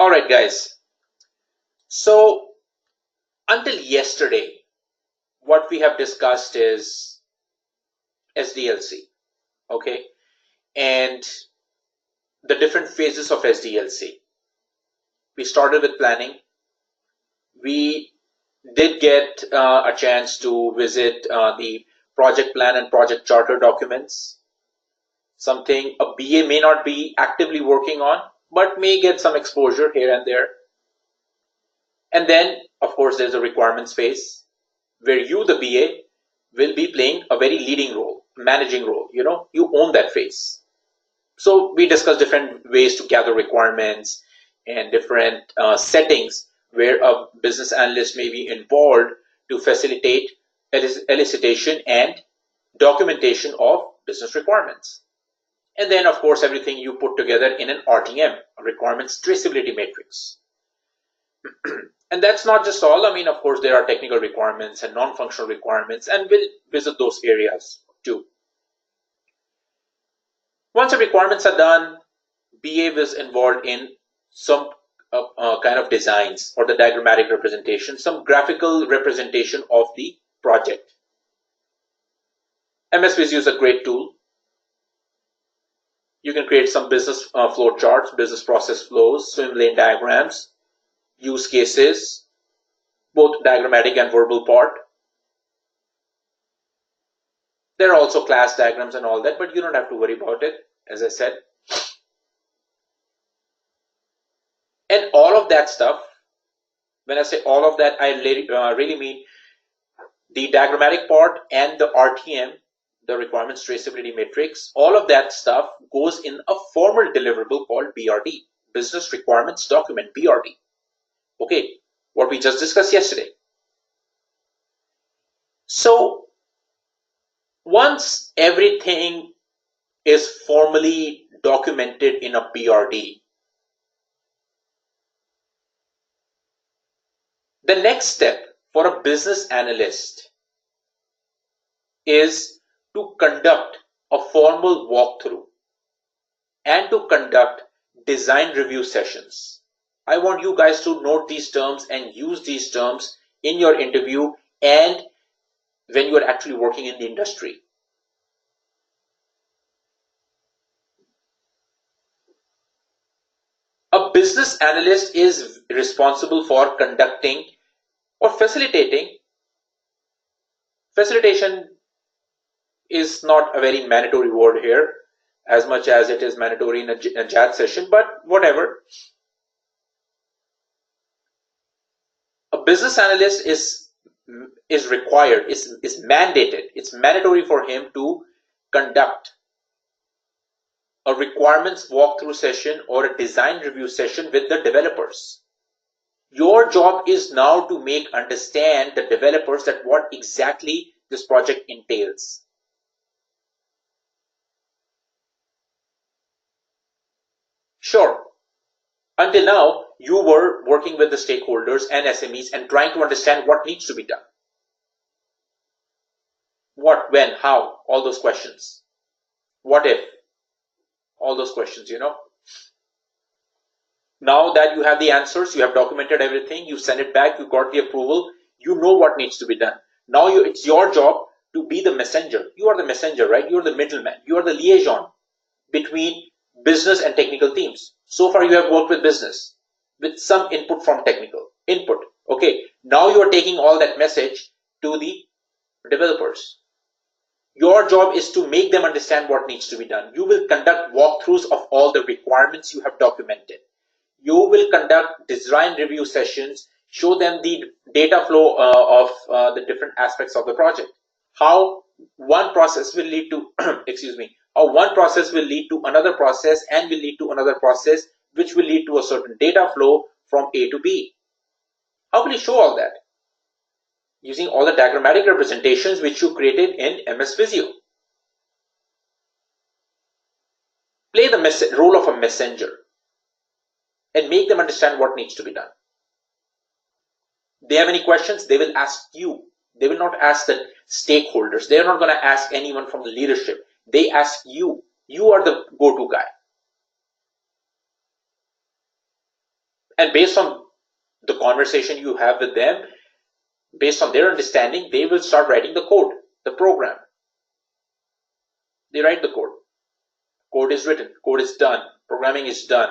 All right, guys. So until yesterday, what we have discussed is SDLC, okay, and the different phases of SDLC. We started with planning. We did get a chance to visit the project plan and project charter documents, something a BA may not be actively working on, but may get some exposure here and there. And then, of course, there's a requirements phase where you, the BA, will be playing a very leading role, managing role. You own that phase. So we discuss different ways to gather requirements and different settings where a business analyst may be involved to facilitate elicitation and documentation of business requirements. And then, of course, everything you put together in an RTM, a requirements traceability matrix. And that's not just all. I mean, of course, there are technical requirements and non-functional requirements, and we'll visit those areas too. Once the requirements are done, BA was involved in some kind of designs or the diagrammatic representation, some graphical representation of the project. MS Visio is a great tool. You can create some business flow charts, business process flows, swim lane diagrams, use cases, both diagrammatic and verbal part. There are also class diagrams and all that, but you don't have to worry about it, as I said. And all of that stuff, when I say all of that, I really mean the diagrammatic part and the RTM, the requirements traceability matrix. All of that stuff goes in a formal deliverable called BRD, Business Requirements Document, BRD. Okay, what we just discussed yesterday. So once everything is formally documented in a BRD, the next step for a business analyst is to conduct a formal walkthrough and to conduct design review sessions. I want you guys to note these terms and use these terms in your interview and when you are actually working in the industry. A business analyst is responsible for conducting or facilitating. Facilitation is not a very mandatory word here, as much as it is mandatory in a JAT session, but whatever. A business analyst is required, is mandated, it's mandatory for him to conduct a requirements walkthrough session or a design review session with the developers. Your job is now to make understand the developers that what exactly this project entails. Sure, until now, you were working with the stakeholders and SMEs and trying to understand what needs to be done. What, when, how, all those questions. What if? All those questions, Now that you have the answers, you have documented everything, you send it back, you got the approval, you know what needs to be done. Now it's your job to be the messenger. You are the messenger, right? You're the middleman. You are the liaison between business and technical teams. So far you have worked with business with some input from technical input. Okay, now you are taking all that message to the developers. Your job is to make them understand what needs to be done. You will conduct walkthroughs of all the requirements you have documented. You will conduct design review sessions, show them the data flow of the different aspects of the project. How one process will lead to, how one process will lead to another process and will lead to another process, which will lead to a certain data flow from A to B. How will you show all that? Using all the diagrammatic representations which you created in MS Visio. Play the role of a messenger and make them understand what needs to be done. They have any questions, they will ask you. They will not ask the stakeholders. They are not going to ask anyone from the leadership. They ask you. You are the go-to guy. And based on the conversation you have with them, based on their understanding, they will start writing the code, the program. They write the code. Code is written, code is done, programming is done.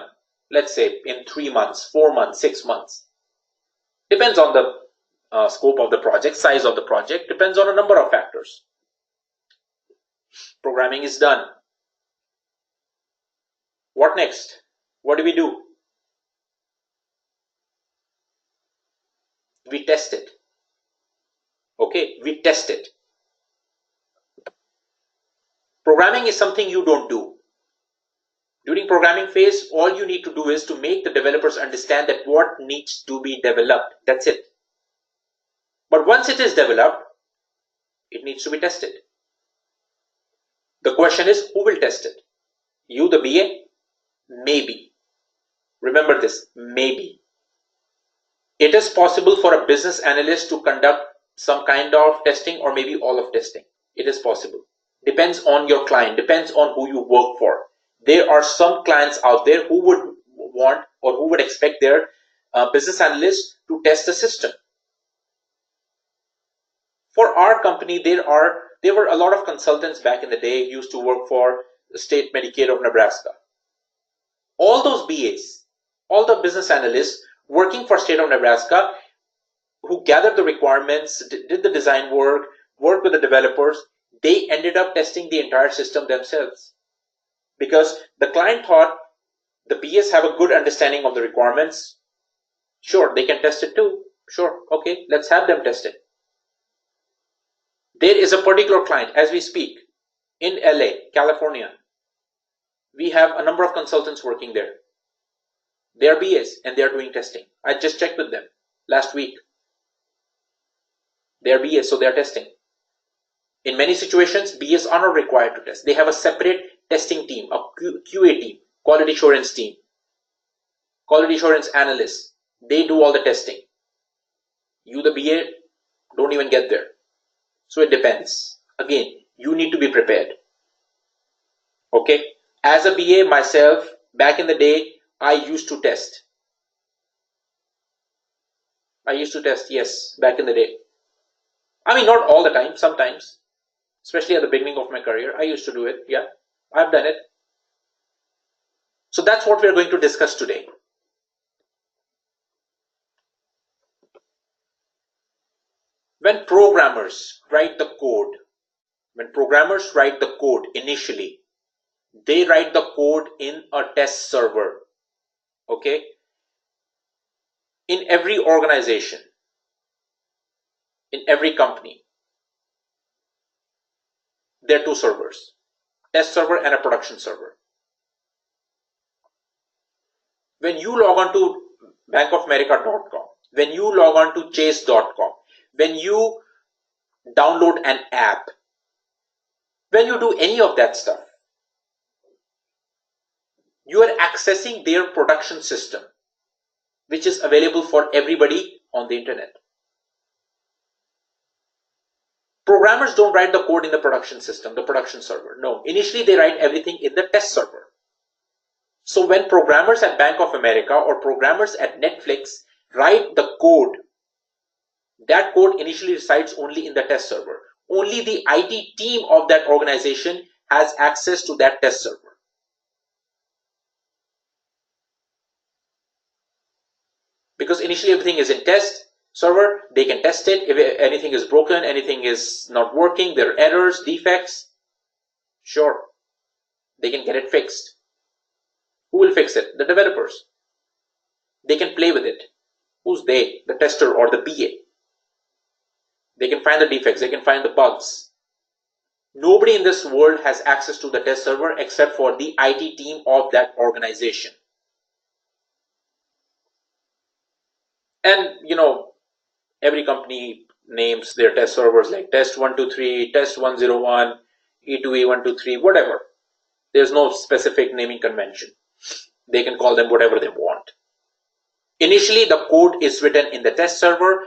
Let's say in 3 months, 4 months, 6 months. Depends on the scope of the project, size of the project, depends on a number of factors. Programming is done. What next? What do? We test it. Okay, we test it. Programming is something you don't do. During programming phase, all you need to do is to make the developers understand that what needs to be developed. That's it. But once it is developed, it needs to be tested. The question is, who will test it? You, the BA? Maybe. Remember this, maybe. It is possible for a business analyst to conduct some kind of testing or maybe all of testing. It is possible. Depends on your client, depends on who you work for. There are some clients out there who would want or who would expect their business analysts to test the system. For our company, there were a lot of consultants back in the day who used to work for the state Medicaid of Nebraska. All those BAs, all the business analysts working for state of Nebraska who gathered the requirements, did the design work, worked with the developers, they ended up testing the entire system themselves. Because the client thought the BAs have a good understanding of the requirements. Sure, they can test it too. Sure, okay, let's have them test it. There is a particular client as we speak in LA, California. We have a number of consultants working there. They are BAs and they are doing testing. I just checked with them last week. They are BAs, so they are testing. In many situations, BAs are not required to test. They have a separate testing team, a QA team, quality assurance team, quality assurance analysts. They do all the testing. You, the BA, don't even get there. So it depends. Again, you need to be prepared. Okay? As a BA myself, back in the day, I used to test. Yes, back in the day. I mean, not all the time, sometimes. Especially at the beginning of my career, I used to do it. Yeah, I've done it. So that's what we're going to discuss today. When programmers write the code, initially, they write the code in a test server. Okay? In every organization, in every company, there are two servers, test server and a production server. When you log on to bankofamerica.com, when you log on to chase.com, when you download an app, when you do any of that stuff, you are accessing their production system, which is available for everybody on the internet. Programmers don't write the code in the production system, the production server. No, initially they write everything in the test server. So when programmers at Bank of America or programmers at Netflix write the code, that code initially resides only in the test server. Only the IT team of that organization has access to that test server. Because initially everything is in test server, they can test it. If anything is broken, anything is not working, there are errors, defects, sure, they can get it fixed. Who will fix it? The developers. They can play with it. Who's they? The tester or the BA. They can find the defects, they can find the bugs. Nobody in this world has access to the test server except for the IT team of that organization. And you know, every company names their test servers like test 123, test 101, E2E 123, whatever. There's no specific naming convention. They can call them whatever they want. Initially, the code is written in the test server.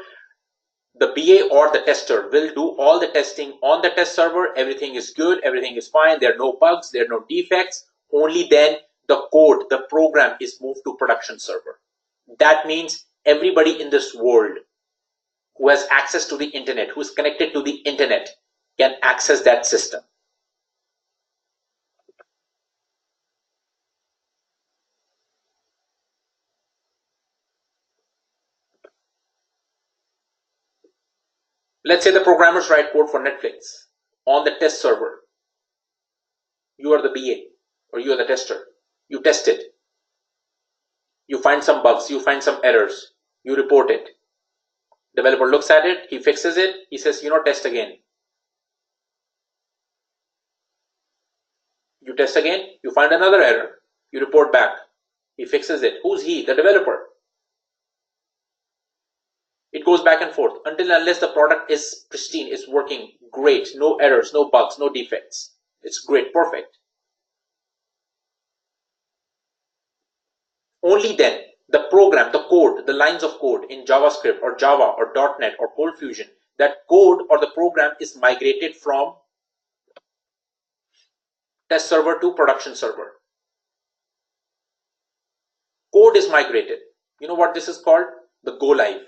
The BA or the tester will do all the testing on the test server. Everything is good, everything is fine. There are no bugs, there are no defects. Only then the code, the program is moved to production server. That means everybody in this world who has access to the internet, who is connected to the internet, can access that system. Let's say the programmers write code for Netflix on the test server. You are the BA or you are the tester. You test it. You find some bugs, you find some errors, you report it. Developer looks at it, he fixes it, he says, test again. You test again, you find another error, you report back. He fixes it. Who's he? The developer. It goes back and forth until unless the product is pristine, it's working great, no errors, no bugs, no defects. It's great, perfect. Only then the program, the code, the lines of code in JavaScript or Java or .NET or ColdFusion, that code or the program is migrated from test server to production server. Code is migrated. You know what this is called? The go live.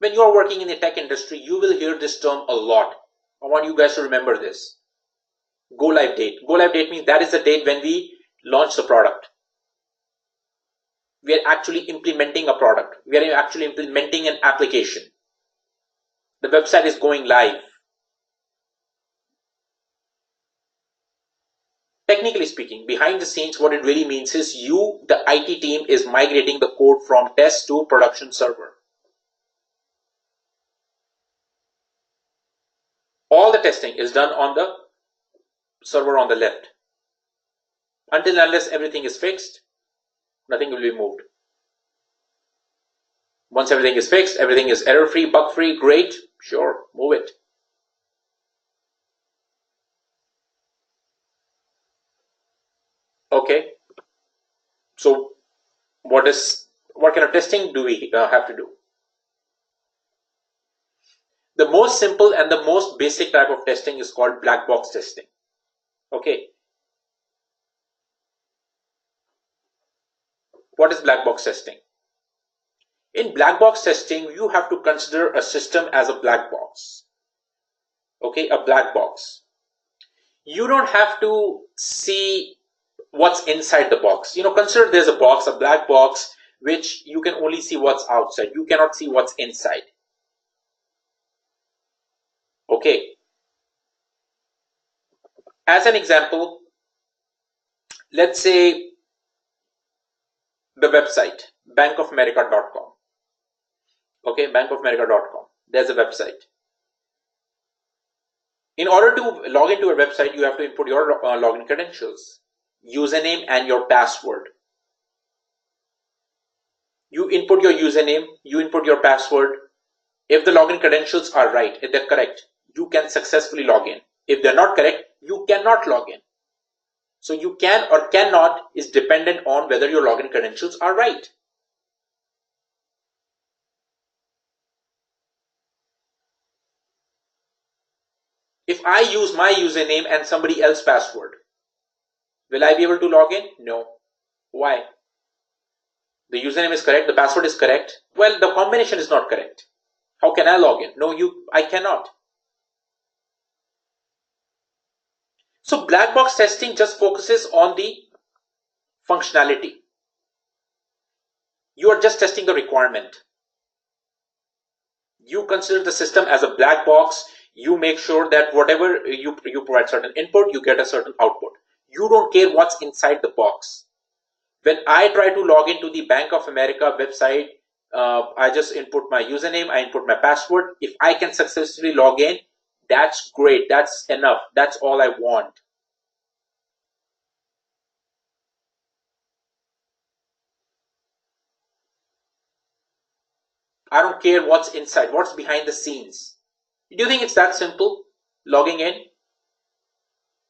When you are working in the tech industry, you will hear this term a lot. I want you guys to remember this. Go live date. Go live date means that is the date when we launch the product. We are actually implementing a product. We are actually implementing an application. The website is going live. Technically speaking, behind the scenes, what it really means is you, the IT team, is migrating the code from test to production server. All the testing is done on the server on the left. Until and unless everything is fixed, nothing will be moved. Once everything is fixed, everything is error-free, bug-free, great, sure, move it. Okay, so what kind of testing do we have to do? The most simple and the most basic type of testing is called black box testing. Okay. What is black box testing? In black box testing, you have to consider a system as a black box. Okay, a black box. You don't have to see what's inside the box. Consider there's a box, a black box, which you can only see what's outside. You cannot see what's inside. Okay. As an example, let's say the website, bankofamerica.com. Okay, bankofamerica.com. There's a website. In order to log into a website, you have to input your login credentials, username and your password. You input your username, you input your password. If the login credentials are right, if they're correct, you can successfully log in. If they're not correct, you cannot log in. So you can or cannot is dependent on whether your login credentials are right. If I use my username and somebody else's password, will I be able to log in? No. Why? The username is correct, the password is correct. Well, the combination is not correct. How can I log in? No, I cannot. So black box testing just focuses on the functionality. You are just testing the requirement. You consider the system as a black box. You make sure that whatever you provide certain input, you get a certain output. You don't care what's inside the box. When I try to log into the Bank of America website, I just input my username, I input my password. If I can successfully log in, that's great. That's enough. That's all I want. I don't care what's inside, what's behind the scenes. Do you think it's that simple, logging in?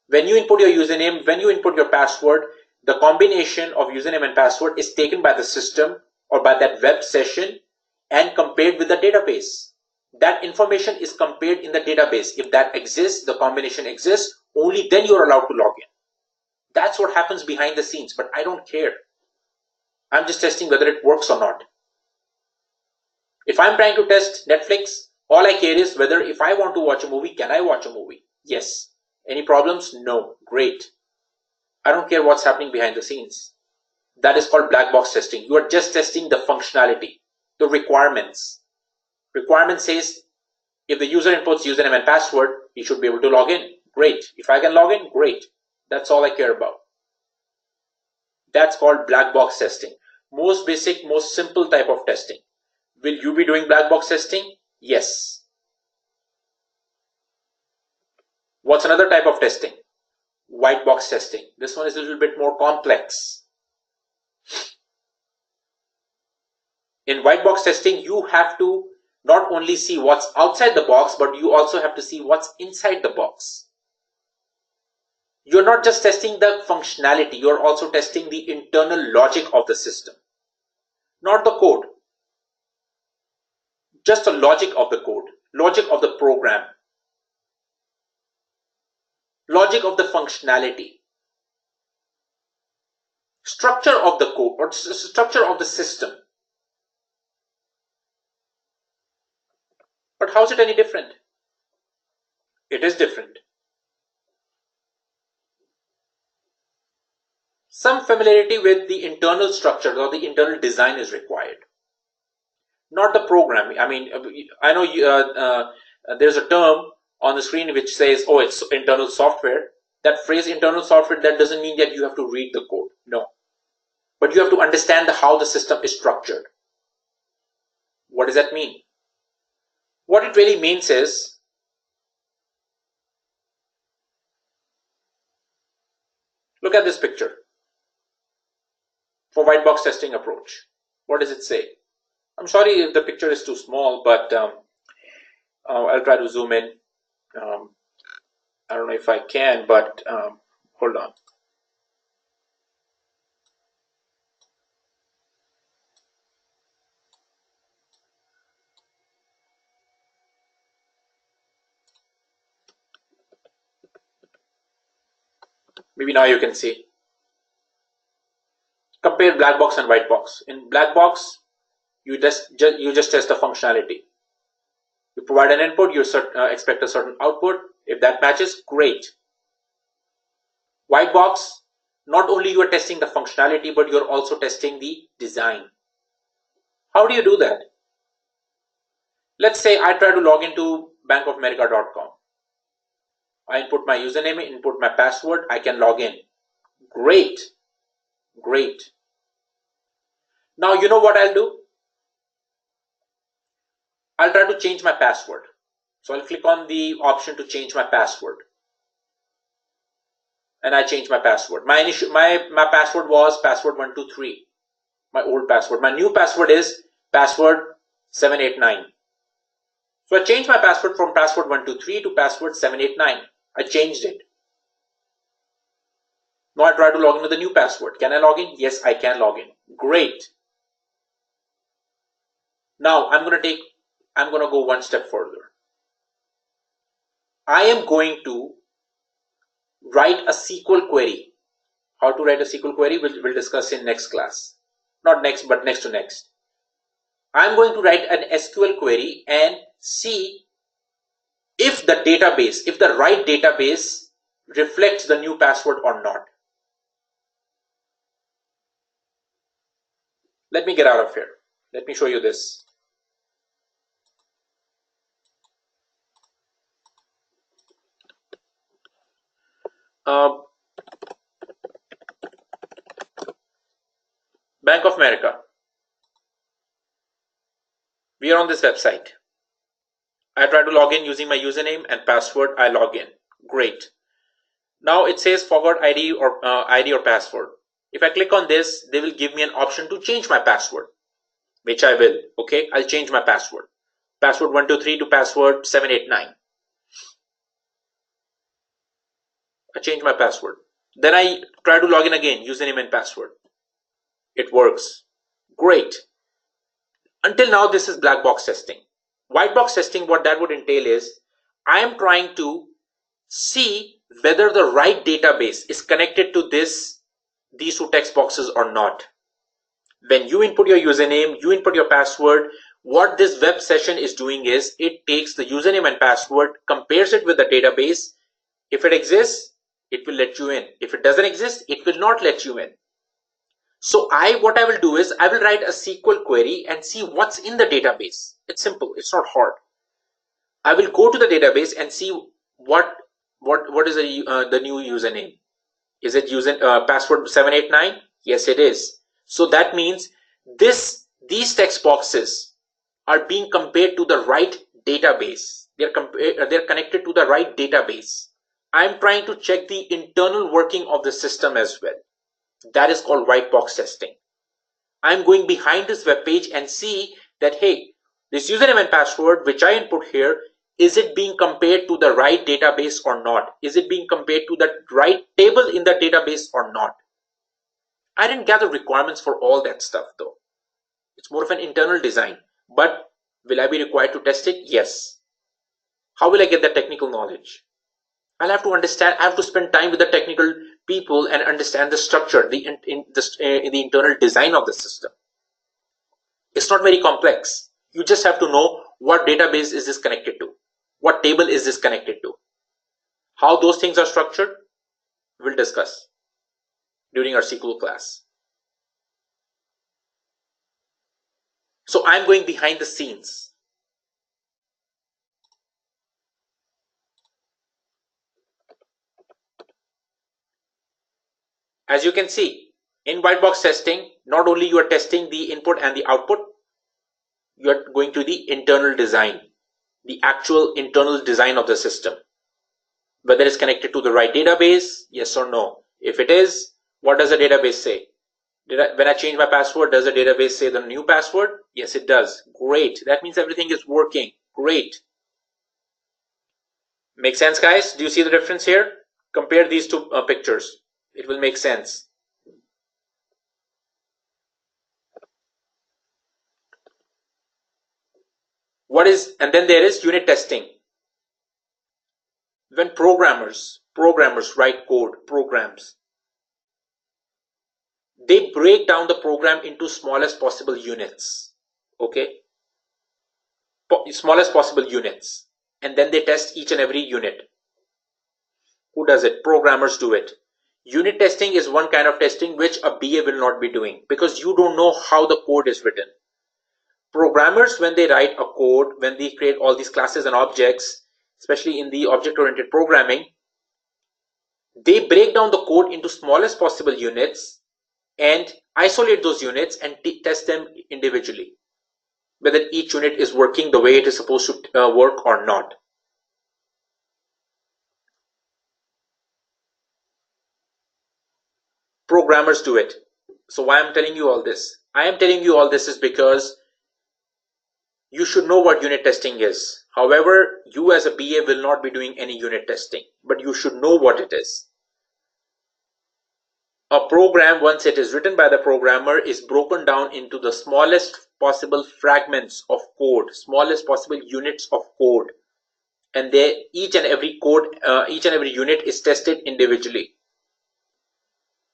When you input your username, when you input your password, the combination of username and password is taken by the system or by that web session and compared with the database. That information is compared in the database. If that exists, the combination exists, only then you're allowed to log in. That's what happens behind the scenes, but I don't care. I'm just testing whether it works or not. If I'm trying to test Netflix, all I care is whether if I want to watch a movie, can I watch a movie? Yes. Any problems? No. Great. I don't care what's happening behind the scenes. That is called black box testing. You are just testing the functionality, the requirements. Requirement says if the user inputs username and password, he should be able to log in. Great. If I can log in, great. That's all I care about. That's called black box testing. Most basic, most simple type of testing. Will you be doing black box testing? Yes. What's another type of testing? White box testing. This one is a little bit more complex. In white box testing, you have to not only see what's outside the box, but you also have to see what's inside the box. You're not just testing the functionality, you're also testing the internal logic of the system. Not the code. Just the logic of the code, logic of the program, logic of the functionality, structure of the code or structure of the system. But how is it any different? It is different. Some familiarity with the internal structure or the internal design is required. Not the programming. I mean, I know there's a term on the screen which says, oh, it's internal software. That phrase internal software, that doesn't mean that you have to read the code. No. But you have to understand how the system is structured. What does that mean? What it really means is, look at this picture. For white box testing approach, what does it say? I'm sorry if the picture is too small, but I'll try to zoom in. I don't know if I can, but hold on. Maybe now you can see. Compare black box and white box. In black box, you just test the functionality. You provide an input, you expect a certain output. If that matches, great. White box, not only you are testing the functionality, but you're also testing the design. How do you do that? Let's say I try to log into bankofamerica.com. I input my username, input my password, I can log in. Great. Great. Now you know what I'll do? I'll try to change my password. So I'll click on the option to change my password. And I change my password. My password was password123. My old password. My new password is password789. So I changed my password from password123 to password789. I changed it. Now I try to log in with the new password. Can I log in? Yes, I can log in. Great. Now I'm going to go one step further. I am going to write a SQL query. How to write a SQL query we'll discuss in next class. Not next, but next to next. I'm going to write an SQL query and see if the database, if the right database reflects the new password or not. Let me get out of here. Let me show you this. Bank of America. We are on this website. I try to log in using my username and password. I log in. Great. Now it says forgot ID or password. If I click on this, they will give me an option to change my password, which I will. Okay, I'll change my password. Password123 to password789. I change my password. Then I try to log in again, username and password. It works. Great. Until now, this is black box testing. White box testing, what that would entail is, I am trying to see whether the right database is connected to these two text boxes or not. When you input your username, you input your password, What this web session is doing is it takes the username and password, compares it with the database. If it exists, it will let you in. If it doesn't exist, it will not let you in. So what I will do is I will write a SQL query and see what's in the database. It's simple. It's not hard. I will go to the database and see what is the new username. Is it password 789? Yes, it is. So that means these text boxes are being compared to the right database. They're connected to the right database. I'm trying to check the internal working of the system as well. That is called white box testing. I'm going behind this web page and see that, hey, this username and password which I input here, is it being compared to the right database or not? Is it being compared to the right table in the database or not? I didn't gather requirements for all that stuff though. It's more of an internal design. But will I be required to test it? Yes. How will I get that technical knowledge? I'll have to understand, I have to spend time with the technical people and understand the structure, the internal design of the system. It's not very complex. You just have to know what database is this connected to, what table is this connected to. How those things are structured, we'll discuss during our SQL class. So I'm going behind the scenes. As you can see, in white box testing, not only you are testing the input and the output, you are going to the internal design, the actual internal design of the system. Whether it's connected to the right database, yes or no. If it is, what does the database say? When I change my password, does the database say the new password? Yes, it does. Great. That means everything is working. Great. Make sense, guys? Do you see the difference here? Compare these two pictures. It will make sense. And then there is unit testing. When programmers write code, programs, they break down the program into smallest possible units. Okay? Smallest possible units. And then they test each and every unit. Who does it? Programmers do it. Unit testing is one kind of testing which a BA will not be doing because you don't know how the code is written. Programmers, when they write a code, when they create all these classes and objects, especially in the object-oriented programming, they break down the code into smallest possible units and isolate those units and test them individually, whether each unit is working the way it is supposed to work or not. Programmers do it. So why I'm telling you all this? I am telling you all this is because you should know what unit testing is. However, you as a BA will not be doing any unit testing, but you should know what it is. A program, once it is written by the programmer, is broken down into the smallest possible fragments of code, smallest possible units of code, and each and every unit is tested individually.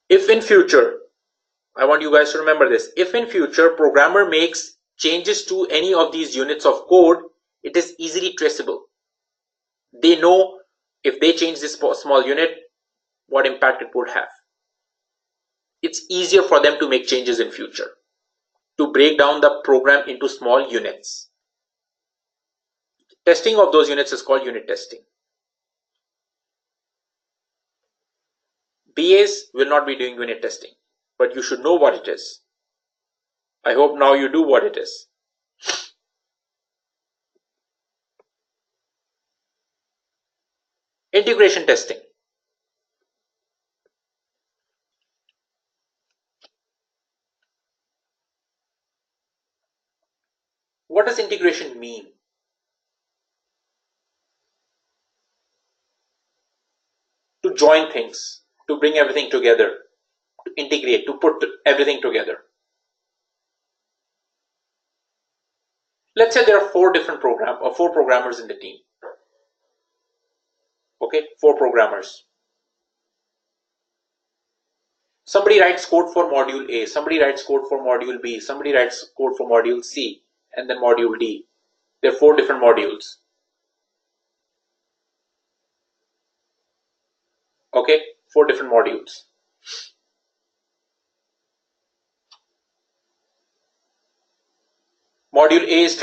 If in future, I want you guys to remember this, if in future programmer makes changes to any of these units of code, it is easily traceable. They know if they change this small unit, what impact it would have. It's easier for them to make changes in future, to break down the program into small units. Testing of those units is called unit testing. BAs will not be doing unit testing, but you should know what it is. I hope now you do what it is. Integration testing. What does integration mean? To join things, to bring everything together, to integrate, to put everything together. Let's say there are four programmers in the team. Okay, 4 programmers. Somebody writes code for module A, somebody writes code for module B, somebody writes code for module C, and then module D. There are 4 different modules. Okay, 4 different modules. Module A is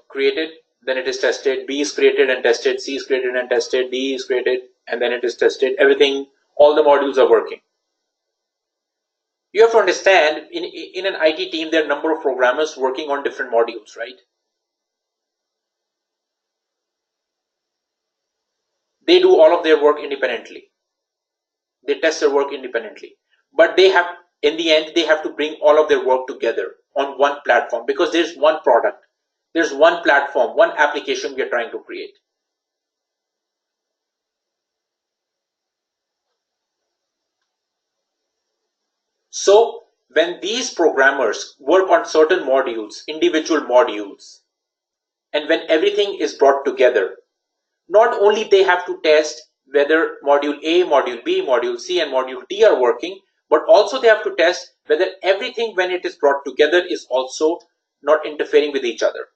created, then it is tested. B is created and tested. C is created and tested. D is created and then it is tested. Everything, all the modules are working. You have to understand, in an IT team, there are a number of programmers working on different modules, right? They do all of their work independently. They test their work independently. But they have, in the end, they have to bring all of their work together on one platform because there's one product. There's one platform, one application we are trying to create. So when these programmers work on certain modules, individual modules, and when everything is brought together, not only they have to test whether module A, module B, module C, and module D are working, but also they have to test whether everything when it is brought together is also not interfering with each other.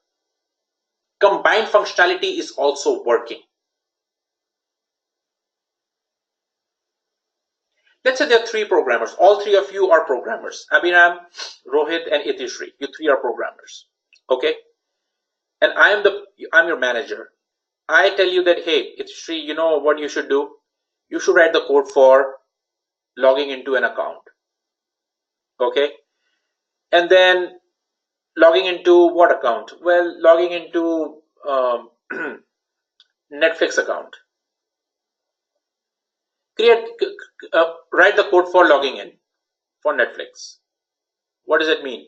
Combined functionality is also working. Let's say there are 3 programmers. All 3 of you are programmers. Abhiram, Rohit, and Itishri. You 3 are programmers. Okay? And I'm your manager. I tell you that, hey, Itishri, you know what you should do? You should write the code for logging into an account. Okay? And then logging into what account? Well, logging into Netflix account. Write the code for logging in for Netflix. What does it mean?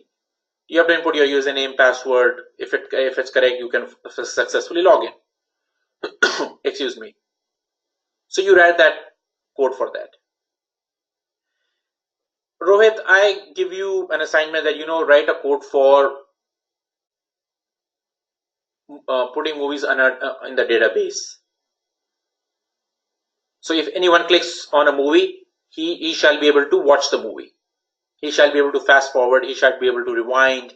You have to input your username, password. If it's correct, you can successfully log in. Excuse me. So you write that code for that. Rohit, I give you an assignment that write a code for putting movies in the database. So if anyone clicks on a movie, he shall be able to watch the movie. He shall be able to fast forward. He shall be able to rewind.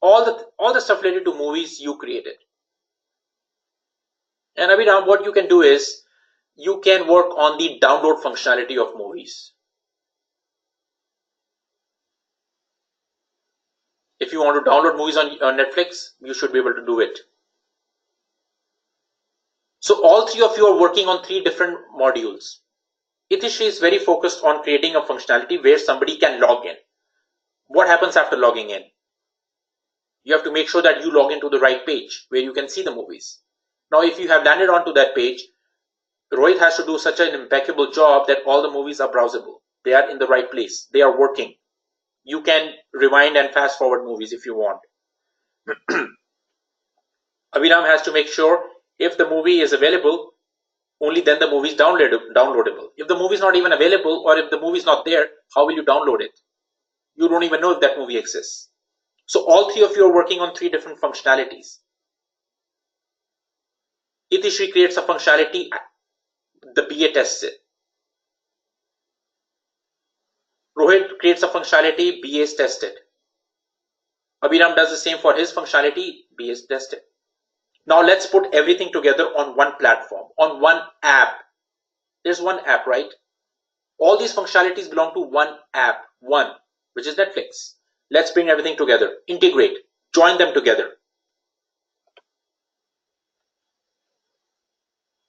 All the stuff related to movies you created. And Abhiram, what you can do is you can work on the download functionality of movies. If you want to download movies on Netflix, you should be able to do it. So all 3 of you are working on 3 different modules. Itishri is very focused on creating a functionality where somebody can log in. What happens after logging in? You have to make sure that you log into the right page where you can see the movies. Now, if you have landed onto that page, Rohit has to do such an impeccable job that all the movies are browsable. They are in the right place. They are working. You can rewind and fast forward movies if you want. Abhiram has to make sure if the movie is available, only then the movie is downloadable. If the movie is not even available or if the movie is not there, how will you download it? You don't even know if that movie exists. So all 3 of you are working on 3 different functionalities. Itishri creates a functionality, the BA tests it. Rohit creates a functionality, BA is tested. Abhiram does the same for his functionality, BA is tested. Now let's put everything together on one platform, on one app. There's one app, right? All these functionalities belong to one app, which is Netflix. Let's bring everything together, integrate, join them together.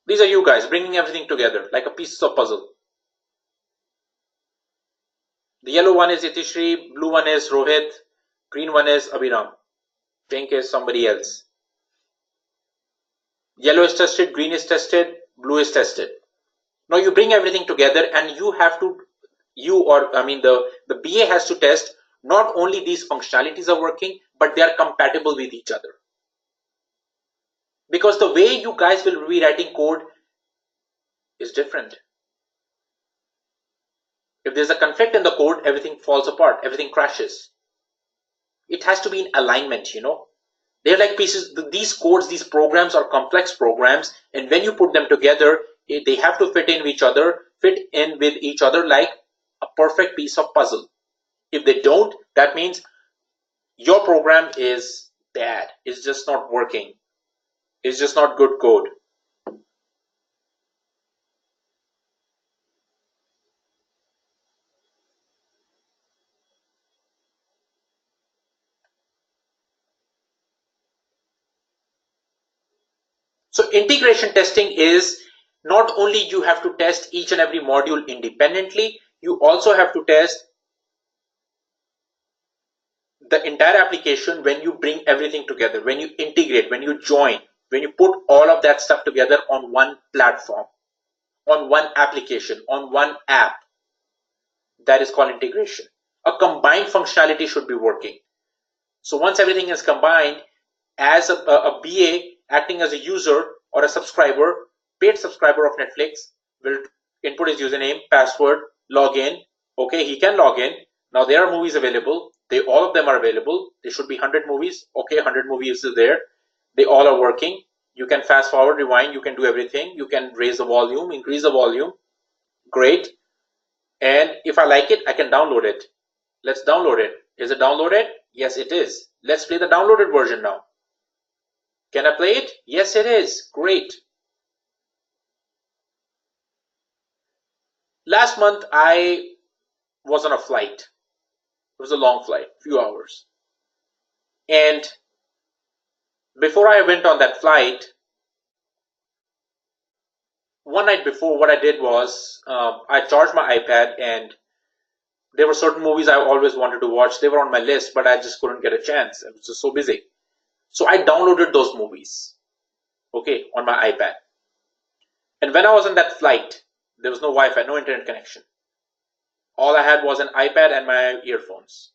These are you guys bringing everything together like a piece of puzzle. The yellow one is Itishri, blue one is Rohit, green one is Abhiram, pink is somebody else. Yellow is tested, green is tested, blue is tested. Now you bring everything together and the BA has to test not only these functionalities are working, but they are compatible with each other. Because the way you guys will be writing code is different. If there's a conflict in the code, everything falls apart, everything crashes. It has to be in alignment, They're like pieces, these codes, these programs are complex programs, and when you put them together, they have to fit in with each other like a perfect piece of puzzle. If they don't, that means your program is bad. It's just not working. It's just not good code. So integration testing is not only you have to test each and every module independently, you also have to test the entire application when you bring everything together, when you integrate, when you join, when you put all of that stuff together on one platform, on one application, on one app. That is called integration. A combined functionality should be working. So once everything is combined, as a BA acting as a user or a subscriber, paid subscriber of Netflix, will input his username, password, log in. Okay, he can log in. Now there are movies available. All of them are available. There should be 100 movies. Okay, 100 movies is there. They all are working. You can fast forward, rewind. You can do everything. You can raise the volume, increase the volume. Great. And if I like it, I can download it. Let's download it. Is it downloaded? Yes, it is. Let's play the downloaded version now. Can I play it? Yes, it is. Great. Last month, I was on a flight. It was a long flight, few hours. And before I went on that flight, one night before, what I did was I charged my iPad, and there were certain movies I always wanted to watch. They were on my list, but I just couldn't get a chance. I was just so busy. So I downloaded those movies, okay, on my iPad. And when I was on that flight, there was no Wi-Fi, no internet connection. All I had was an iPad and my earphones.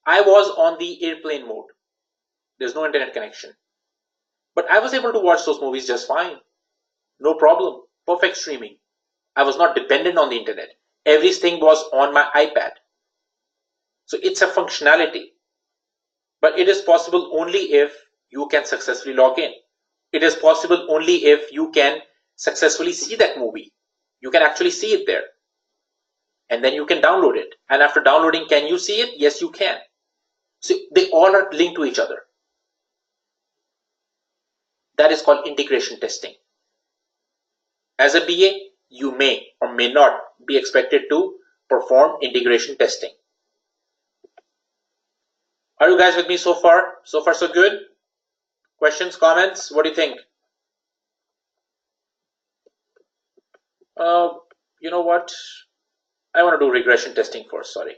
I was on the airplane mode. There's no internet connection. But I was able to watch those movies just fine. No problem. Perfect streaming. I was not dependent on the internet. Everything was on my iPad. So it's a functionality. But it is possible only if you can successfully log in. It is possible only if you can successfully see that movie. You can actually see it there. And then you can download it. And after downloading, can you see it? Yes, you can. So they all are linked to each other. That is called integration testing. As a BA, you may or may not be expected to perform integration testing. Are you guys with me so far? So far, so good? Questions, comments? What do you think? You know what? I want to do regression testing first, sorry.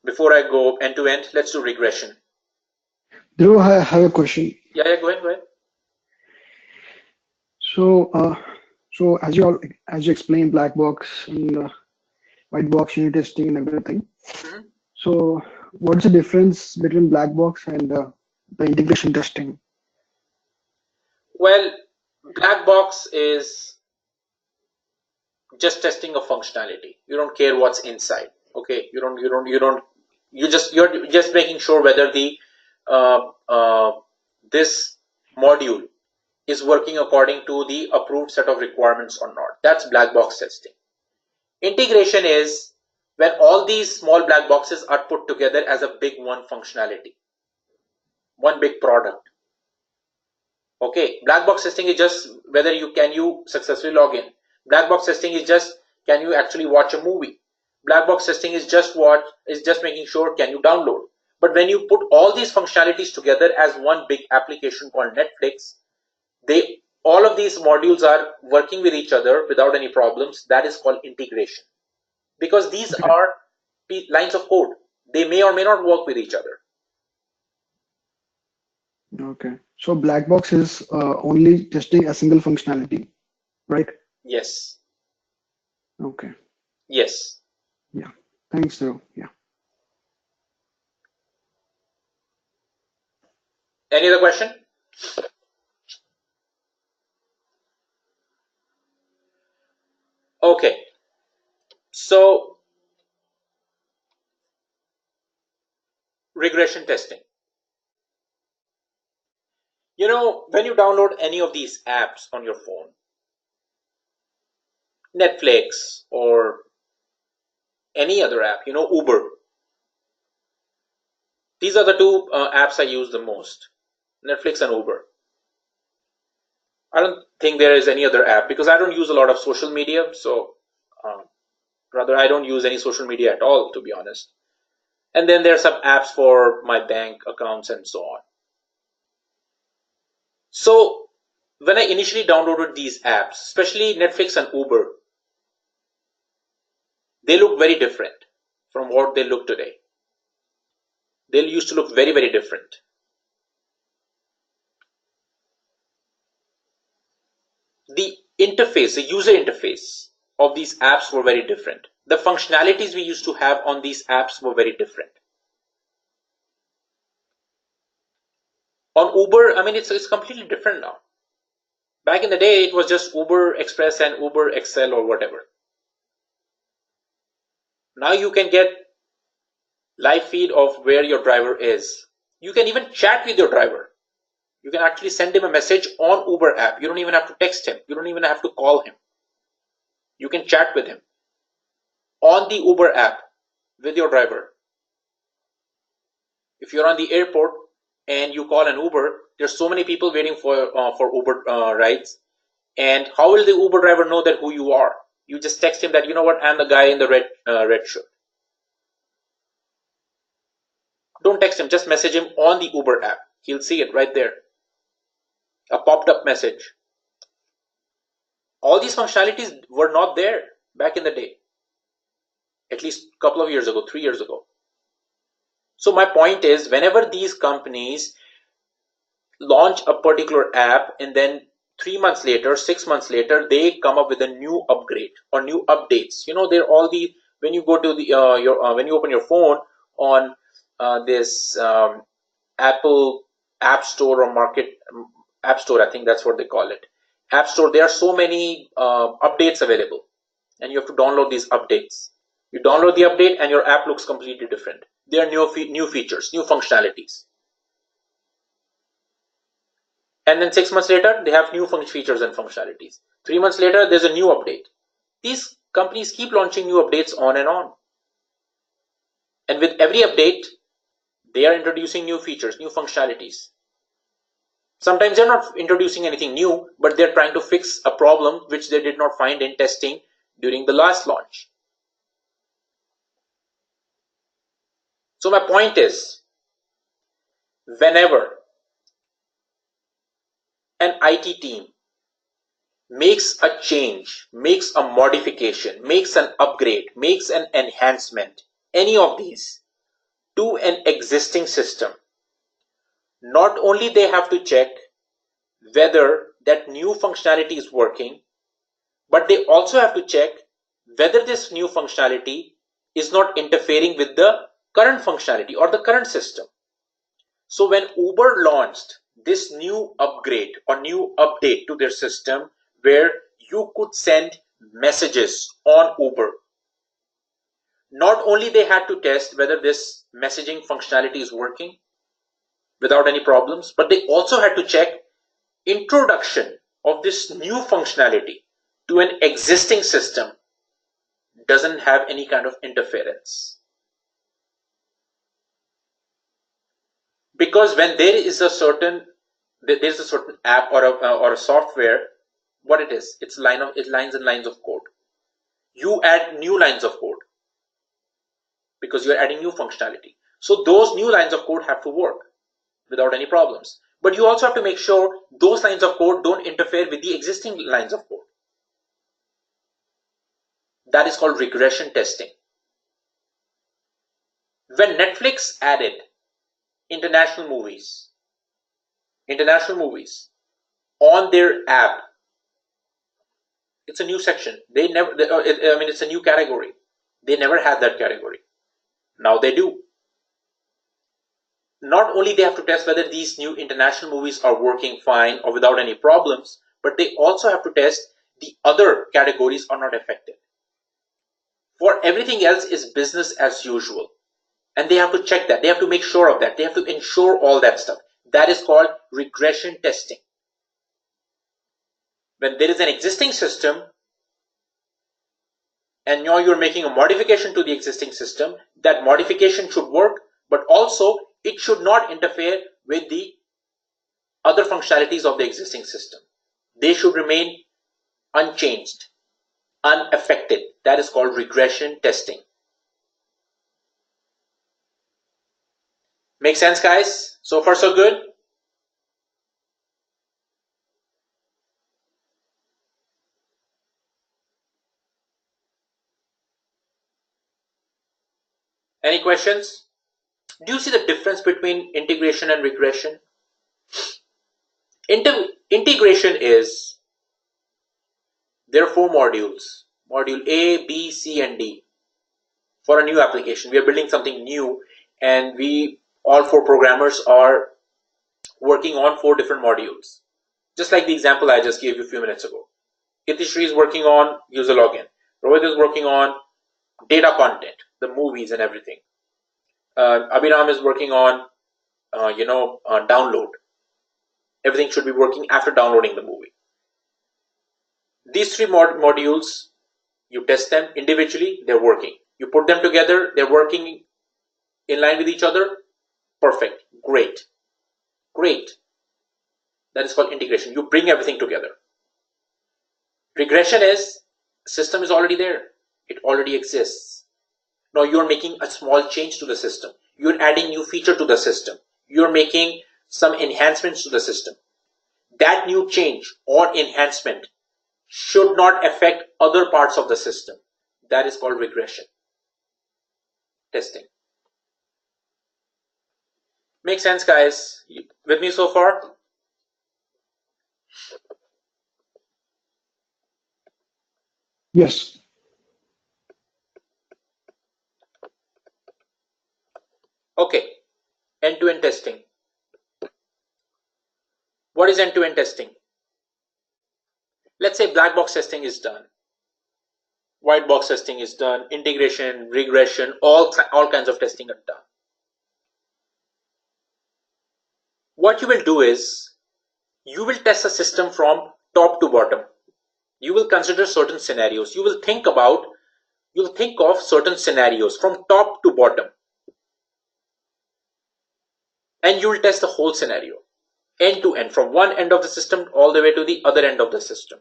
Before I go end to end, let's do regression. Dhruv, I have a question. Yeah, go ahead. So as you explained black box and white box unit testing and everything. Mm-hmm. So what's the difference between black box and the integration testing? Well, black box is just testing a functionality. You don't care what's inside. Okay, you're just making sure whether the this module is working according to the approved set of requirements or not. That's black box testing. Integration is when all these small black boxes are put together as a big one functionality, one big product. Okay, black box testing is just whether you successfully log in. Black box testing is just can you actually watch a movie. Black box testing is just making sure can you download. But when you put all these functionalities together as one big application called Netflix, all of these modules are working with each other without any problems. That is called integration. Because these Okay. are lines of code. They may or may not work with each other. Okay. So black box is only testing a single functionality, right? Yes. Okay. Yes. Yeah. Thanks, Dhruv. Yeah. Any other question? Okay. So regression testing. You know, when you download any of these apps on your phone, Netflix or any other app, Uber. These are the two apps I use the most, Netflix and Uber. I don't think there is any other app because I don't use a lot of social media. So rather, I don't use any social media at all, to be honest. And then there are some apps for my bank accounts and so on. So when I initially downloaded these apps, especially Netflix and Uber, they look very different from what they look today. They used to look very, very different. The interface, the user interface of these apps were very different. The functionalities we used to have on these apps were very different. On Uber, I mean, it's completely different now. Back in the day, it was just Uber Express and Uber XL or whatever. Now you can get live feed of where your driver is. You can even chat with your driver. You can actually send him a message on Uber app. You don't even have to text him. You don't even have to call him. You can chat with him on the Uber app with your driver. If you're on the airport and you call an Uber, there's so many people waiting for Uber rides. And how will the Uber driver know that who you are? You just text him that, you know what, I'm the guy in the red shirt. Don't text him, just message him on the Uber app. He'll see it right there. A popped up message. All these functionalities were not there back in the day. At least a couple of years ago, 3 years ago. So my point is, whenever these companies launch a particular app and then 3 months later, 6 months later, they come up with a new upgrade or new updates. They're all the, when you go to the when you open your phone on this Apple App Store or Market App Store, I think that's what they call it. App Store, there are so many updates available, and you have to download these updates. You download the update, and your app looks completely different. There are new features, new functionalities. And then 6 months later, they have new features and functionalities. 3 months later, there's a new update. These companies keep launching new updates on and on. And with every update, they are introducing new features, new functionalities. Sometimes they're not introducing anything new, but they're trying to fix a problem which they did not find in testing during the last launch. So my point is, whenever an IT team makes a change, makes a modification, makes an upgrade, makes an enhancement, any of these, to an existing system, not only they have to check whether that new functionality is working, but they also have to check whether this new functionality is not interfering with the current functionality or the current system. So when Uber launched this new upgrade or new update to their system where you could send messages on Uber, not only they had to test whether this messaging functionality is working without any problems, but they also had to check introduction of this new functionality to an existing system doesn't have any kind of interference. Because when there is a certain app or a software, what it is, it's lines and lines of code. You add new lines of code because you're adding new functionality. So those new lines of code have to work without any problems. But you also have to make sure those lines of code don't interfere with the existing lines of code. That is called regression testing. When Netflix added international movies on their app, it's a new section. It's a new category. They never had that category. Now they do. Not only they have to test whether these new international movies are working fine or without any problems, but they also have to test the other categories are not affected. For everything else is business as usual. And they have to check that. They have to make sure of that. They have to ensure all that stuff. That is called regression testing. When there is an existing system, and now you're making a modification to the existing system. That modification should work, but also it should not interfere with the other functionalities of the existing system. They should remain unchanged, unaffected. That is called regression testing. Make sense, guys? So far so good? Any questions? Do you see the difference between integration and regression? Integration is, there are 4 modules. Module A, B, C, and D. For a new application, we are building something new, and we, all 4 programmers, are working on 4 different modules. Just like the example I just gave you a few minutes ago. Itishri is working on user login. Rohit is working on data content, the movies and everything. Abhiram is working on, download. Everything should be working after downloading the movie. These 3 modules, you test them individually, they're working. You put them together, they're working in line with each other. Perfect. Great. Great. That is called integration. You bring everything together. Regression is, system is already there. It already exists. Now you're making a small change to the system. You're adding new feature to the system. You're making some enhancements to the system. That new change or enhancement should not affect other parts of the system. That is called regression testing. Make sense, guys? With me so far? Yes. Okay. End-to-end testing. What is end-to-end testing? Let's say black box testing is done. White box testing is done. Integration, regression, all kinds of testing are done. What you will do is, you will test a system from top to bottom. You will consider certain scenarios. You will think of certain scenarios from top to bottom. And you will test the whole scenario, end to end, from one end of the system all the way to the other end of the system.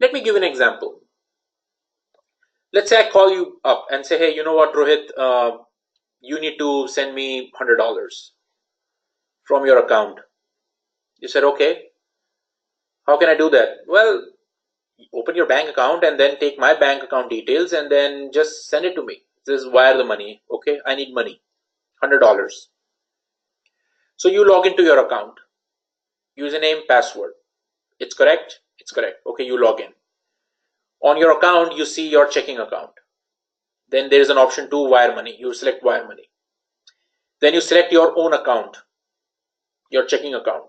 Let me give an example. Let's say I call you up and say, hey, you know what, Rohit, you need to send me $100 from your account. You said, okay. How can I do that? Well, open your bank account and then take my bank account details and then just send it to me. Just wire the money. Okay, I need money, $100. So you log into your account. Username, password. It's correct? It's correct. Okay, you log in. On your account, you see your checking account. Then there is an option to wire money. You select wire money. Then you select your own account, your checking account.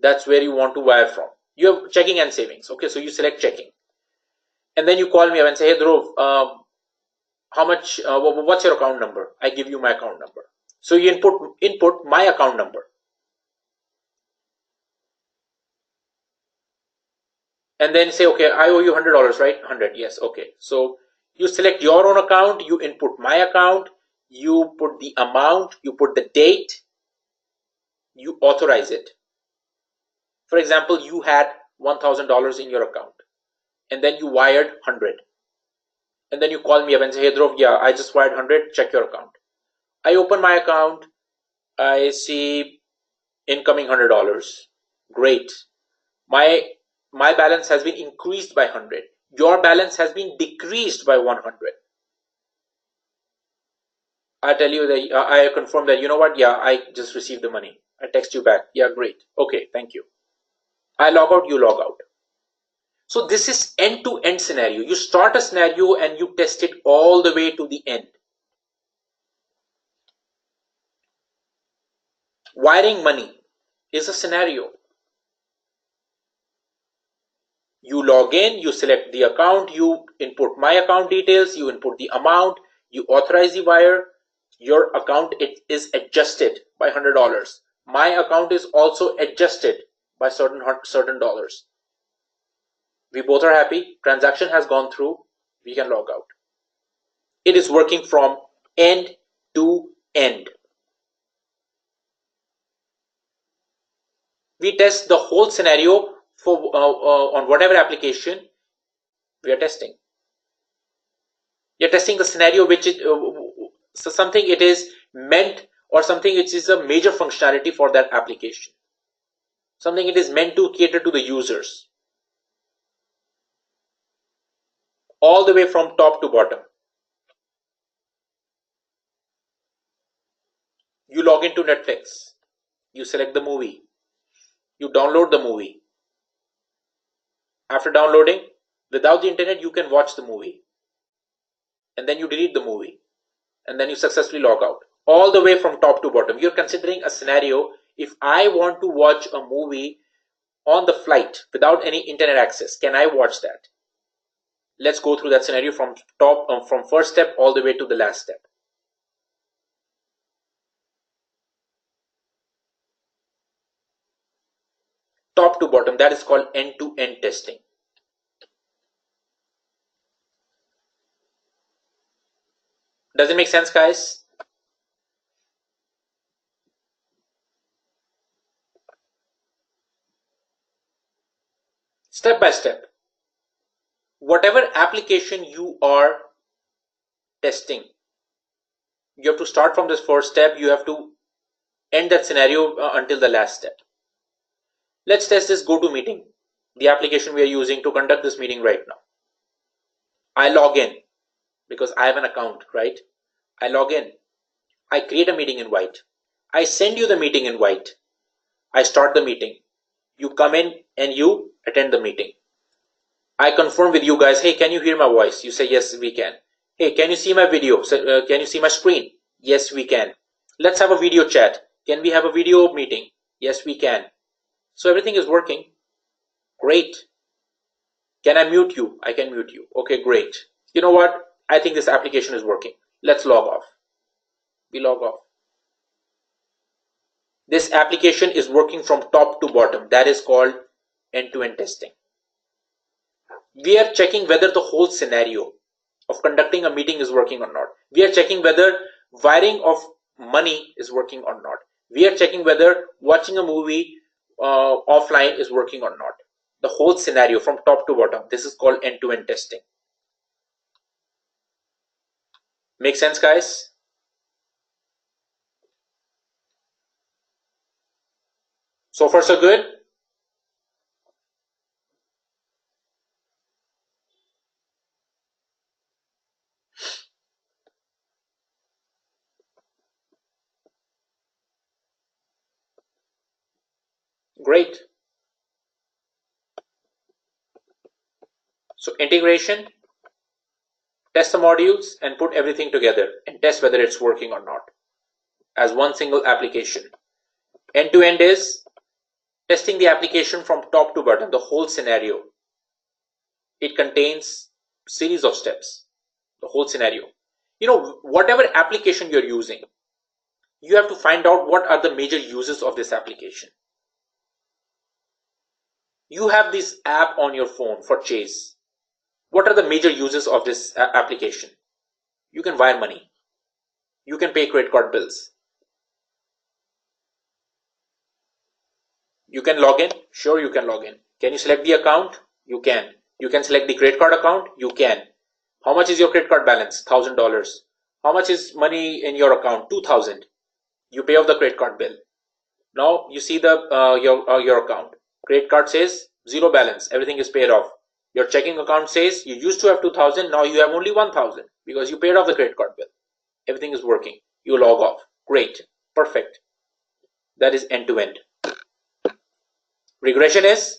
That's where you want to wire from. You have checking and savings. Okay, so you select checking. And then you call me up and say, hey, Dhruv, how much, what's your account number? I give you my account number. So you input my account number. And then say, okay, I owe you $100, right? 100, yes, okay. So you select your own account, you input my account, you put the amount, you put the date, you authorize it. For example, you had $1,000 in your account, and then you wired 100. And then you call me up and say, hey, Dhruv, yeah, I just wired 100, check your account. I open my account, I see incoming $100. Great. My balance has been increased by 100. Your balance has been decreased by 100. I tell you that I confirm that, you know what? Yeah, I just received the money. I text you back. Yeah, great. Okay, thank you. I log out, you log out. So this is end-to-end scenario. You start a scenario and you test it all the way to the end. Wiring money is a scenario. You log in, you select the account, you input my account details, you input the amount, you authorize the wire, your account is adjusted by $100. My account is also adjusted by certain dollars. We both are happy, transaction has gone through, We can log out. It is working from end to end. We test the whole scenario for on whatever application we are testing. You're testing the scenario which is so something it is meant, or something which is a major functionality for that application. Something it is meant to cater to the users. All the way from top to bottom. You log into Netflix. You select the movie. You download the movie. After downloading, without the internet, you can watch the movie. And then you delete the movie. And then you successfully log out. All the way from top to bottom. You're considering a scenario. If I want to watch a movie on the flight without any internet access, can I watch that? Let's go through that scenario from from first step all the way to the last step. Top to bottom, that is called end-to-end testing. Does it make sense, guys? Step by step. Whatever application you are testing, you have to start from this first step. You have to end that scenario until the last step. Let's test this GoToMeeting, the application we are using to conduct this meeting right now. I log in because I have an account, right? I log in. I create a meeting invite. I send you the meeting invite. I start the meeting. You come in and you attend the meeting. I confirm with you guys, hey, can you hear my voice? You say, yes, we can. Hey, can you see my video? Can you see my screen? Yes, we can. Let's have a video chat. Can we have a video meeting? Yes, we can. So everything is working. Great. Can I mute you? I can mute you. Okay, great. You know what? I think this application is working. Let's log off. We log off. This application is working from top to bottom. That is called end-to-end testing. We are checking whether the whole scenario of conducting a meeting is working or not. We are checking whether wiring of money is working or not. We are checking whether watching a movie offline is working or not. The whole scenario from top to bottom. This is called end-to-end testing. Make sense, guys? So far, so good? Great. So integration, test the modules and put everything together and test whether it's working or not as one single application. End-to-end is testing the application from top to bottom, the whole scenario. It contains series of steps, the whole scenario. You know, whatever application you're using, you have to find out what are the major uses of this application. You have this app on your phone for Chase. What are the major uses of this application? You can wire money. You can pay credit card bills. You can log in. Sure, you can log in. Can you select the account? You can. You can select the credit card account? You can. How much is your credit card balance? $1,000. How much is money in your account? $2,000. You pay off the credit card bill. Now you see the your account. Credit card says zero balance. Everything is paid off. Your checking account says you used to have 2,000. Now you have only 1,000 because you paid off the credit card bill. Everything is working. You log off. Great. Perfect. That is end-to-end. Regression is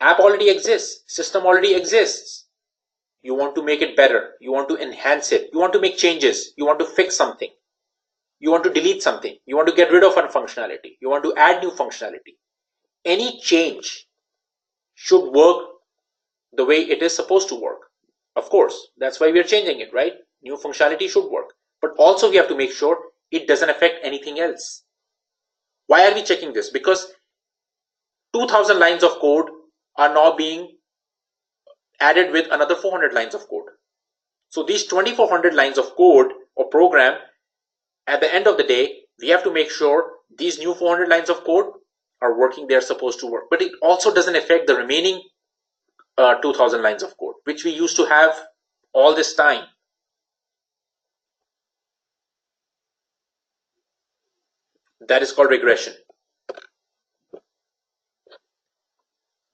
app already exists. System already exists. You want to make it better. You want to enhance it. You want to make changes. You want to fix something. You want to delete something. You want to get rid of one functionality. You want to add new functionality. Any change should work the way it is supposed to work. Of course, that's why we are changing it, right? New functionality should work. But also we have to make sure it doesn't affect anything else. Why are we checking this? Because 2,000 lines of code are now being added with another 400 lines of code. So these 2400 lines of code or program, at the end of the day, we have to make sure these new 400 lines of code are working, they're supposed to work. But it also doesn't affect the remaining 2000 lines of code, which we used to have all this time. That is called regression.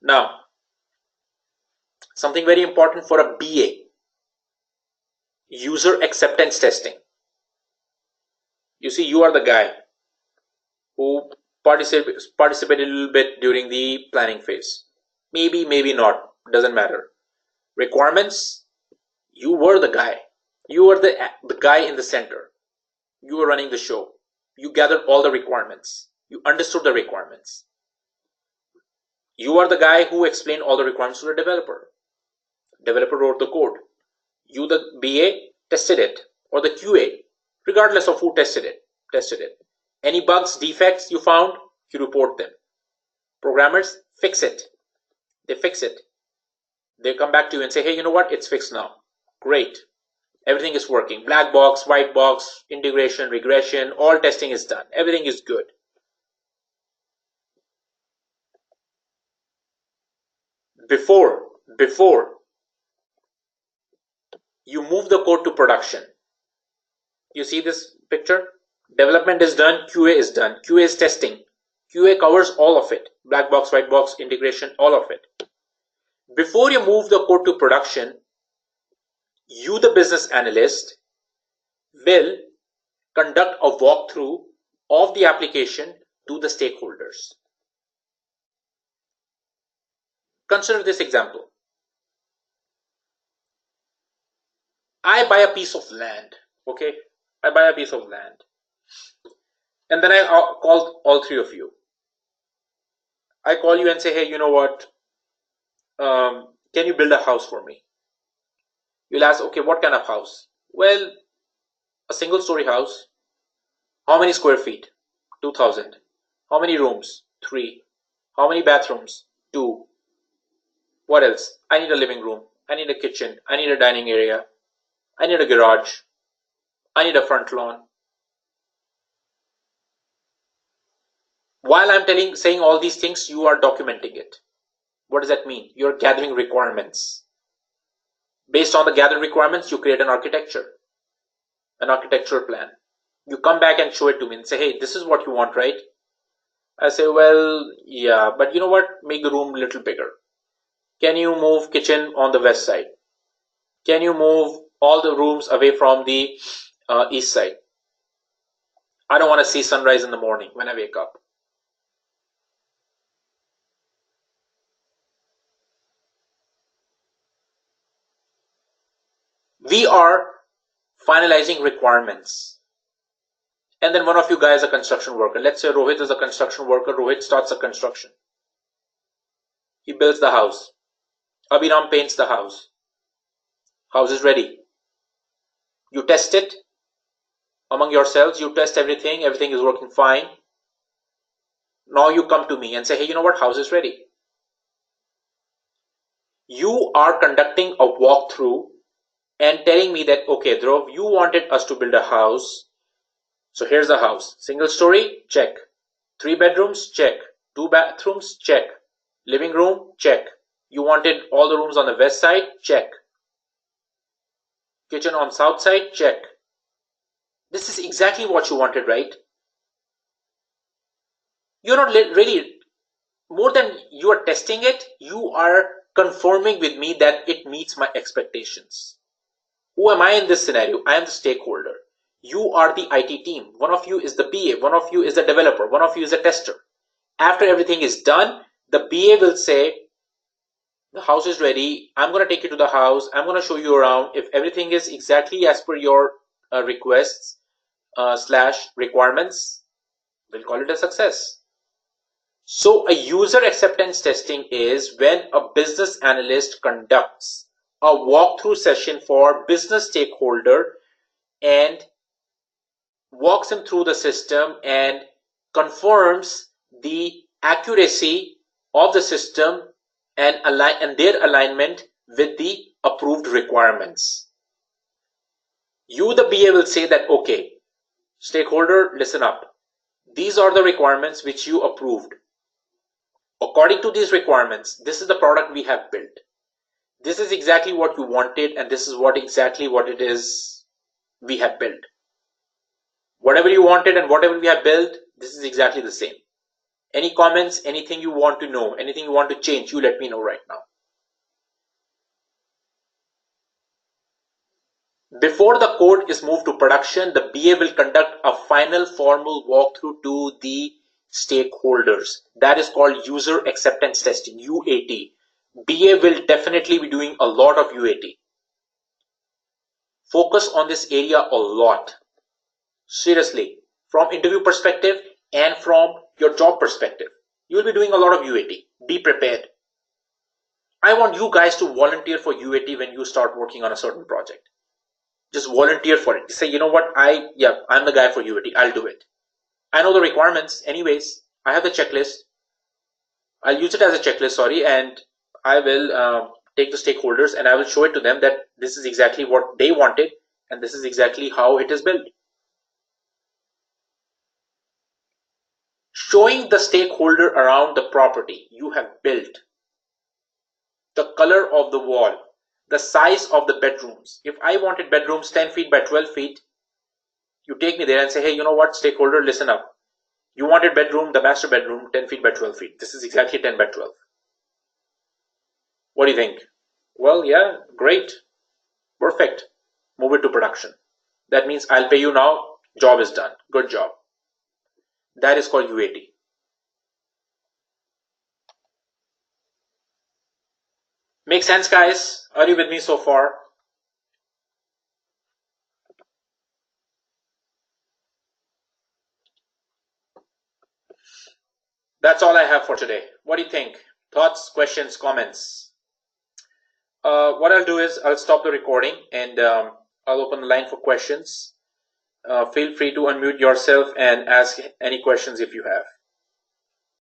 Now, something very important for a BA, user acceptance testing. You see, you are the guy who participated a little bit during the planning phase. Maybe, maybe not, doesn't matter. Requirements, you were the guy. You were the guy in the center. You were running the show. You gathered all the requirements. You understood the requirements. You are the guy who explained all the requirements to the developer. Developer wrote the code. You, the BA, tested it, or the QA, regardless of who tested it. Any bugs, defects you found, you report them. Programmers fix it. They fix it. They come back to you and say, hey, you know what? It's fixed now. Great. Everything is working. Black box, white box, integration, regression, all testing is done. Everything is good. Before you move the code to production, you see this picture? Development is done, QA is done. QA is testing. QA covers all of it. Black box, white box, integration, all of it. Before you move the code to production, you, the business analyst, will conduct a walkthrough of the application to the stakeholders. Consider this example. I buy a piece of land, okay? I buy a piece of land. And then I call all three of you. I call you and say, hey, you know what? Can you build a house for me? You'll ask, okay, what kind of house? Well, a single story house. How many square feet? 2000. How many rooms? 3. How many bathrooms? 2. What else? I need a living room. I need a kitchen. I need a dining area. I need a garage. I need a front lawn. While I'm saying all these things, you are documenting it. What does that mean? You're gathering requirements. Based on the gathered requirements, you create an architecture, an architectural plan. You come back and show it to me and say, hey, this is what you want, right? I say, well, yeah, but you know what? Make the room a little bigger. Can you move kitchen on the west side? Can you move all the rooms away from the east side? I don't want to see sunrise in the morning when I wake up. We are finalizing requirements. And then one of you guys is a construction worker. Let's say Rohit is a construction worker. Rohit starts a construction. He builds the house. Abhiram paints the house. House is ready. You test it among yourselves. You test everything. Everything is working fine. Now you come to me and say, hey, you know what? House is ready. You are conducting a walkthrough and telling me that, okay, Dhruv, you wanted us to build a house. So here's the house. Single story, check. 3 bedrooms, check. 2 bathrooms, check. Living room, check. You wanted all the rooms on the west side, check. Kitchen on south side, check. This is exactly what you wanted, right? You're not really, more than you are testing it, you are confirming with me that it meets my expectations. Who am I in this scenario? I am the stakeholder. You are the IT team. One of you is the BA. One of you is the developer. One of you is a tester. After everything is done, the BA will say, the house is ready. I'm going to take you to the house. I'm going to show you around. If everything is exactly as per your requests / requirements, we'll call it a success. So a user acceptance testing is when a business analyst conducts a walkthrough session for business stakeholder and walks him through the system and confirms the accuracy of the system and their alignment with the approved requirements. You, the BA, will say that, okay, stakeholder, listen up. These are the requirements which you approved. According to these requirements, this is the product we have built. This is exactly what you wanted, and this is exactly what it is we have built. Whatever you wanted and whatever we have built, this is exactly the same. Any comments, anything you want to know, anything you want to change, you let me know right now. Before the code is moved to production, the BA will conduct a final formal walkthrough to the stakeholders. That is called user acceptance testing, UAT. BA will definitely be doing a lot of UAT. Focus on this area a lot. Seriously, from interview perspective and from your job perspective, you will be doing a lot of UAT. Be prepared. I want you guys to volunteer for UAT when you start working on a certain project. Just volunteer for it. Say, you know what, I'm the guy for UAT. I'll do it. I know the requirements anyways. I have the checklist. I'll use it as a checklist, and I will take the stakeholders and I will show it to them that this is exactly what they wanted and this is exactly how it is built. Showing the stakeholder around the property you have built, the color of the wall, the size of the bedrooms. If I wanted bedrooms 10 feet by 12 feet, you take me there and say, hey, you know what, stakeholder, listen up. You wanted bedroom, the master bedroom, 10 feet by 12 feet. This is exactly 10 by 12. What do you think? Well, yeah, great. Perfect. Move it to production. That means I'll pay you now. Job is done. Good job. That is called UAT. Make sense, guys? Are you with me so far? That's all I have for today. What do you think? Thoughts, questions, comments? What I'll do is I'll stop the recording and I'll open the line for questions. Feel free to unmute yourself and ask any questions if you have.